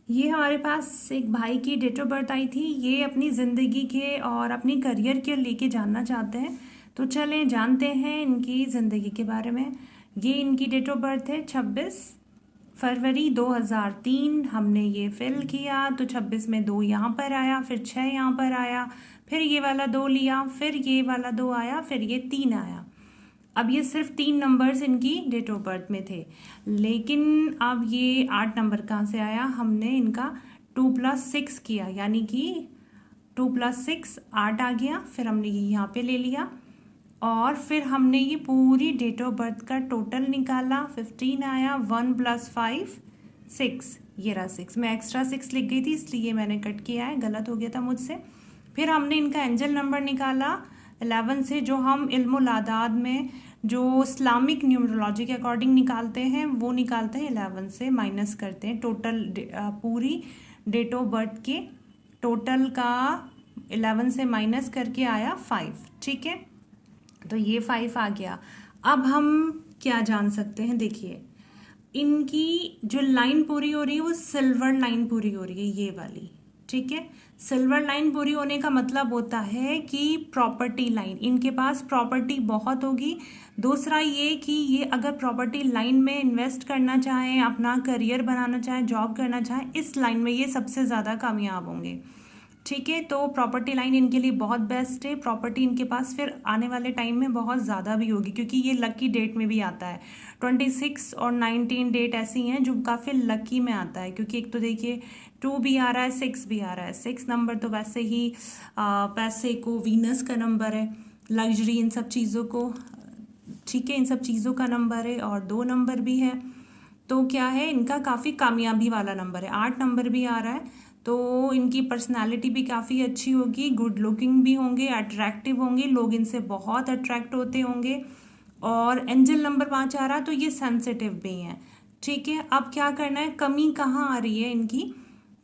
ये हमारे पास एक भाई की डेट ऑफ बर्थ आई थी। ये अपनी ज़िंदगी के और अपनी करियर के लेके जानना चाहते हैं। तो चलें जानते हैं इनकी ज़िंदगी के बारे में। ये इनकी डेट ऑफ बर्थ है 26 फरवरी 2003। हमने ये फिल किया तो 26 में 2 यहाँ पर आया, फिर 6 यहाँ पर आया, फिर ये वाला 2 लिया, फिर ये वाला 2 आया, फिर ये 3 आया। अब ये सिर्फ 3 नंबर्स इनकी डेट ऑफ बर्थ में थे, लेकिन अब ये 8 नंबर कहाँ से आया? हमने इनका 2+6 किया, यानी कि 2+6 8 आ गया। फिर हमने ये यहाँ पे ले लिया और फिर हमने ये पूरी डेट ऑफ बर्थ का टोटल निकाला। 15 आया, 1+5 6, ये रहा 6। मैं एक्स्ट्रा 6 लिख गई थी इसलिए मैंने कट किया है, गलत हो गया था मुझसे। फिर हमने इनका एंजल नंबर निकाला 11 से, जो हम इल्मुल आदाद में जो इस्लामिक न्यूमरोलॉजी के अकॉर्डिंग निकालते हैं वो निकालते हैं 11 से माइनस करते हैं टोटल पूरी डेट ऑफ बर्थ के टोटल का 11 से माइनस करके आया 5। ठीक है, तो ये 5 आ गया। अब हम क्या जान सकते हैं? देखिए, इनकी जो लाइन पूरी हो रही है वो सिल्वर लाइन पूरी हो रही है, ये वाली। ठीक है, सिल्वर लाइन पूरी होने का मतलब होता है कि प्रॉपर्टी लाइन, इनके पास प्रॉपर्टी बहुत होगी। दूसरा ये कि ये अगर प्रॉपर्टी लाइन में इन्वेस्ट करना चाहें, अपना करियर बनाना चाहें, जॉब करना चाहें, इस लाइन में ये सबसे ज़्यादा कामयाब होंगे। ठीक है, तो प्रॉपर्टी लाइन इनके लिए बहुत बेस्ट है। प्रॉपर्टी इनके पास फिर आने वाले टाइम में बहुत ज़्यादा भी होगी, क्योंकि ये लकी डेट में भी आता है। 26 और 19 डेट ऐसी हैं जो काफ़ी लकी में आता है, क्योंकि एक तो देखिए 2 भी आ रहा है, 6 भी आ रहा है। 6 नंबर तो वैसे ही पैसे को, वीनस का नंबर है, लग्जरी, इन सब चीज़ों को, ठीक है, इन सब चीज़ों का नंबर है। और 2 नंबर भी है, तो क्या है, इनका काफ़ी कामयाबी वाला नंबर है। 8 नंबर भी आ रहा है, तो इनकी पर्सनालिटी भी काफ़ी अच्छी होगी, गुड लुकिंग भी होंगे, अट्रैक्टिव होंगे, लोग इनसे बहुत अट्रैक्ट होते होंगे। और एंजल नंबर 5 आ रहा है, तो ये सेंसिटिव भी हैं। ठीक है, अब क्या करना है, कमी कहाँ आ रही है इनकी,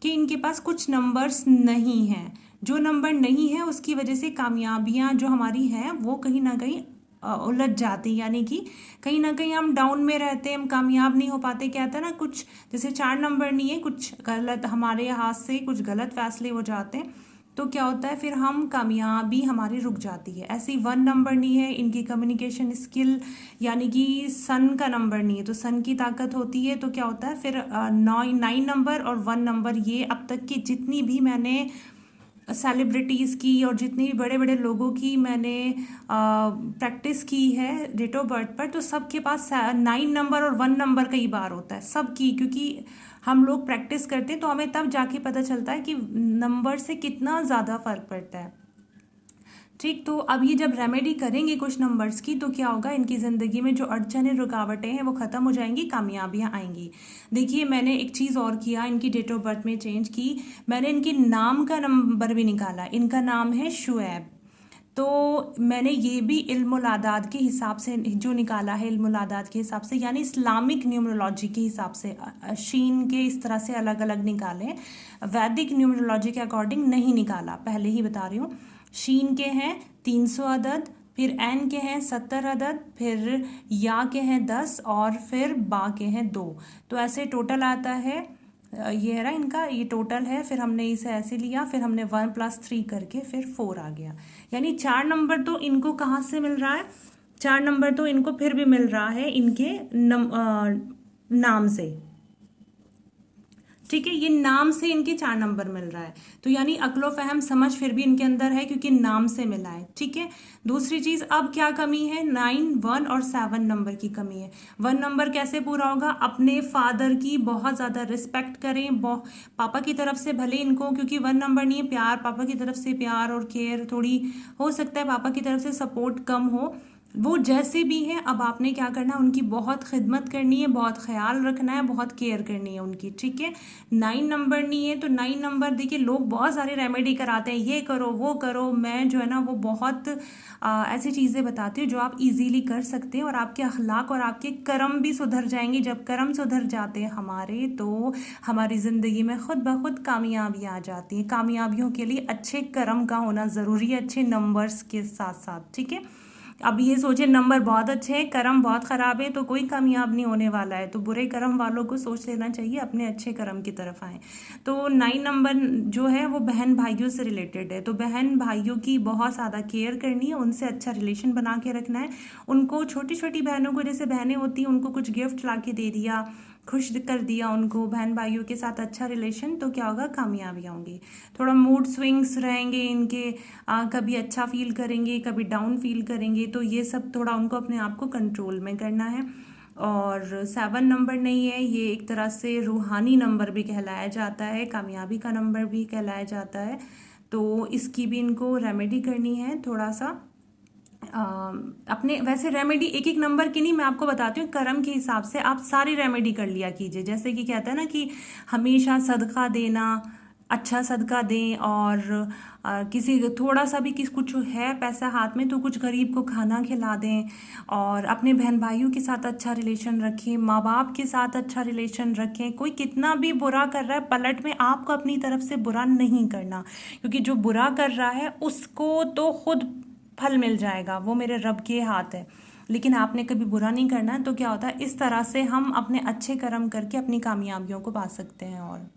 कि इनके पास कुछ नंबर्स नहीं हैं। जो नंबर नहीं है उसकी वजह से कामयाबियाँ जो हमारी हैं वो कहीं ना कहीं उलझ जाती, यानी कि कहीं ना कहीं हम डाउन में रहते हैं, हम कामयाब नहीं हो पाते। क्या होता है ना, कुछ जैसे 4 नंबर नहीं है, कुछ गलत हमारे हाथ से कुछ गलत फैसले हो जाते हैं, तो क्या होता है फिर हम कामयाबी हमारी रुक जाती है। ऐसे ही 1 नंबर नहीं है, इनकी कम्युनिकेशन स्किल, यानी कि सन का नंबर नहीं है, तो सन की ताकत होती है। तो क्या होता है फिर 9 नंबर और 1 नंबर, ये अब तक की जितनी भी मैंने सेलिब्रिटीज़ की और जितने भी बड़े बड़े लोगों की मैंने प्रैक्टिस की है डेट ऑफ बर्थ पर, तो सबके पास 9 नंबर और 1 नंबर कई बार होता है सबकी, क्योंकि हम लोग प्रैक्टिस करते हैं तो हमें तब जाके पता चलता है कि नंबर से कितना ज़्यादा फर्क पड़ता है। ठीक, तो अब ये जब रेमेडी करेंगे कुछ नंबर्स की, तो क्या होगा, इनकी ज़िंदगी में जो अड़चनें, रुकावटें हैं वो ख़त्म हो जाएंगी, कामयाबियाँ आएंगी। देखिए, मैंने एक चीज़ और किया, इनकी डेट ऑफ बर्थ में चेंज की, मैंने इनके नाम का नंबर भी निकाला। इनका नाम है शुएब, तो मैंने ये भी इल्मुल आदाद के हिसाब से जो निकाला है, इल्मुल आदाद के हिसाब से, यानी इस्लामिक न्यूमरोलॉजी के हिसाब से, शीन के इस तरह से अलग अलग निकाले, वैदिक न्यूमरोलॉजी के अकॉर्डिंग नहीं निकाला, पहले ही बता रही हूँ। शीन के हैं 300 अदद, फिर एन के हैं 70 अदद, फिर या के हैं 10 और फिर बा के हैं 2। तो ऐसे टोटल आता है, ये है ना इनका, ये टोटल है। फिर हमने इसे ऐसे लिया, फिर हमने 1+3 करके फिर 4 आ गया। यानी 4 नंबर तो इनको कहाँ से मिल रहा है? 4 नंबर तो इनको फिर भी मिल रहा है इनके नाम से। ठीक है, ये नाम से इनके 4 नंबर मिल रहा है, तो यानी अक्लो फहम समझ फिर भी इनके अंदर है, क्योंकि नाम से मिला है। ठीक है, दूसरी चीज़, अब क्या कमी है? 9, 1 और 7 नंबर की कमी है। 1 नंबर कैसे पूरा होगा? अपने फादर की बहुत ज़्यादा रिस्पेक्ट करें, पापा की तरफ से भले इनको, क्योंकि 1 नंबर नहीं है, प्यार, पापा की तरफ से प्यार और केयर थोड़ी हो सकता है, पापा की तरफ से सपोर्ट कम हो, वो जैसे भी हैं। अब आपने क्या करना है, उनकी बहुत खिदमत करनी है, बहुत ख्याल रखना है, बहुत केयर करनी है उनकी। ठीक है, 9 नंबर नहीं है, तो 9 नंबर देखिए, लोग बहुत सारे रेमेडी कराते हैं, ये करो वो करो, मैं जो है ना वो बहुत ऐसी चीज़ें बताती हूँ जो आप इजीली कर सकते हैं, और आपके अखलाक और आपके कर्म भी सुधर जाएंगे। जब कर्म सुधर जाते हैं हमारे, तो हमारी ज़िंदगी में खुद ब खुद कामयाबियाँ आ जाती हैं। कामयाबियों के लिए अच्छे कर्म का होना ज़रूरी है, अच्छे नंबर्स के साथ साथ। ठीक है, अब ये सोचे नंबर बहुत अच्छे हैं, कर्म बहुत ख़राब है, तो कोई कामयाब नहीं होने वाला है। तो बुरे कर्म वालों को सोच लेना चाहिए, अपने अच्छे कर्म की तरफ आए। तो 9 नंबर जो है वो बहन भाइयों से रिलेटेड है। तो बहन भाइयों की बहुत ज़्यादा केयर करनी है, उनसे अच्छा रिलेशन बना के रखना है। उनको छोटी छोटी बहनों को, जैसे बहनें होती हैं, उनको कुछ गिफ्ट ला के दे दिया, खुश कर दिया उनको। बहन भाइयों के साथ अच्छा रिलेशन, तो क्या होगा, कामयाबियाँ होंगी। थोड़ा मूड स्विंग्स रहेंगे इनके, कभी अच्छा फील करेंगे, कभी डाउन फील करेंगे। तो ये सब थोड़ा उनको अपने आप को कंट्रोल में करना है। और 7 नंबर नहीं है, ये एक तरह से रूहानी नंबर भी कहलाया जाता है, कामयाबी का नंबर भी कहलाया जाता है। तो इसकी भी इनको रेमेडी करनी है थोड़ा सा। अ, अपने वैसे रेमेडी एक एक नंबर की नहीं, मैं आपको बताती हूँ, कर्म के हिसाब से आप सारी रेमेडी कर लिया कीजिए। जैसे कि कहते हैं ना कि हमेशा सदका देना, अच्छा सदका दें। और किसी थोड़ा सा भी किस कुछ है पैसा हाथ में, तो कुछ गरीब को खाना खिला दें। और अपने बहन भाइयों के साथ अच्छा रिलेशन रखें, माँ बाप के साथ अच्छा रिलेशन रखें। कोई कितना भी बुरा कर रहा है, पलट में आपको अपनी तरफ से बुरा नहीं करना, क्योंकि जो बुरा कर रहा है उसको तो खुद फल मिल जाएगा, वो मेरे रब के हाथ है। लेकिन आपने कभी बुरा नहीं करना है। तो क्या होता है, इस तरह से हम अपने अच्छे कर्म करके अपनी कामयाबियों को पा सकते हैं। और